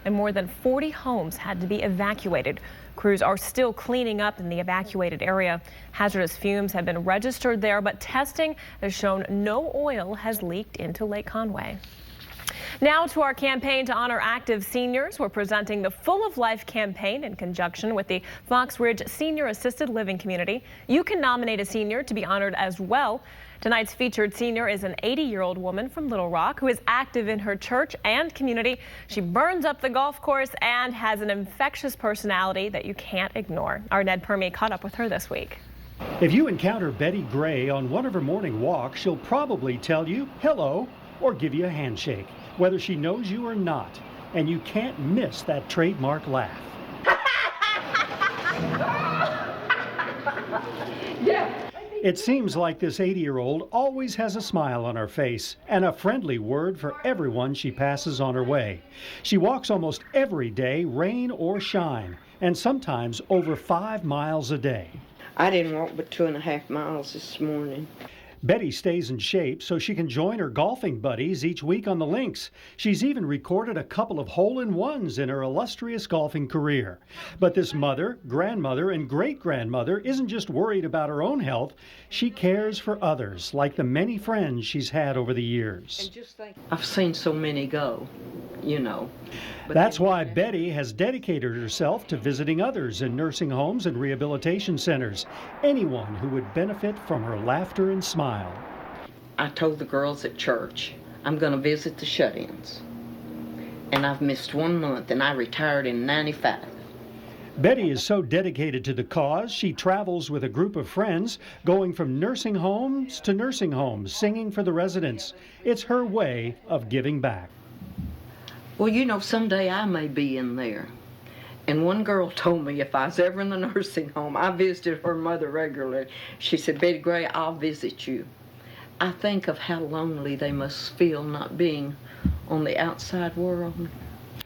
and more than 40 homes had to be evacuated. Crews are still cleaning up in the evacuated area. Hazardous fumes have been registered there, but testing has shown no oil has leaked into Lake Conway. Now to our campaign to honor active seniors. We're presenting the Full of Life campaign in conjunction with the Fox Ridge Senior Assisted Living Community. You can nominate a senior to be honored as well. Tonight's featured senior is an 80-year-old woman from Little Rock who is active in her church and community. She burns up the golf course and has an infectious personality that you can't ignore. Our Ned Permy caught up with her this week. If you encounter Bettie Gray on one of her morning walks, she'll probably tell you hello or give you a handshake, whether she knows you or not. And you can't miss that trademark laugh. Yeah. It seems like this 80-year-old always has a smile on her face and a friendly word for everyone she passes on her way. She walks almost every day, rain or shine, and sometimes over 5 miles a day. I didn't walk but 2.5 miles this morning. Bettie stays in shape so she can join her golfing buddies each week on the links. She's even recorded a couple of hole-in-ones in her illustrious golfing career. But this mother, grandmother, and great-grandmother isn't just worried about her own health. She cares for others, like the many friends she's had over the years. I've seen so many go, you know. That's why Bettie has dedicated herself to visiting others in nursing homes and rehabilitation centers. Anyone who would benefit from her laughter and smile. I told the girls at church, I'm going to visit the shut-ins. And I've missed 1 month, and I retired in '95. Bettie is so dedicated to the cause, she travels with a group of friends, going from nursing homes to nursing homes, singing for the residents. It's her way of giving back. Well, you know, someday I may be in there. And one girl told me if I was ever in the nursing home, I visited her mother regularly. She said, Bettie Gray, I'll visit you. I think of how lonely they must feel not being on the outside world.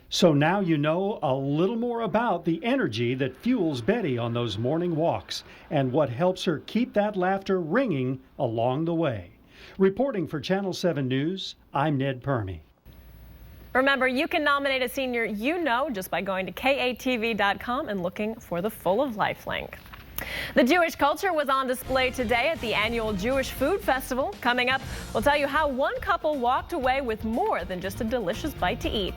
So now you know a little more about the energy that fuels Bettie on those morning walks and what helps her keep that laughter ringing along the way. Reporting for Channel 7 News, I'm Ned Permy. Remember, you can nominate a senior you know just by going to KATV.com and looking for the Full of Life link. The Jewish culture was on display today at the annual Jewish Food Festival. Coming up, we'll tell you how one couple walked away with more than just a delicious bite to eat.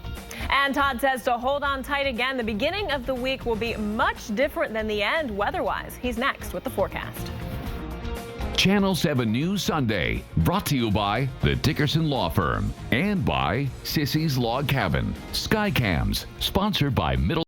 And Todd says to hold on tight again. The beginning of the week will be much different than the end weather-wise. He's next with the forecast. Channel 7 News Sunday, brought to you by the Dickerson Law Firm and by Sissy's Log Cabin. Skycams, sponsored by Middle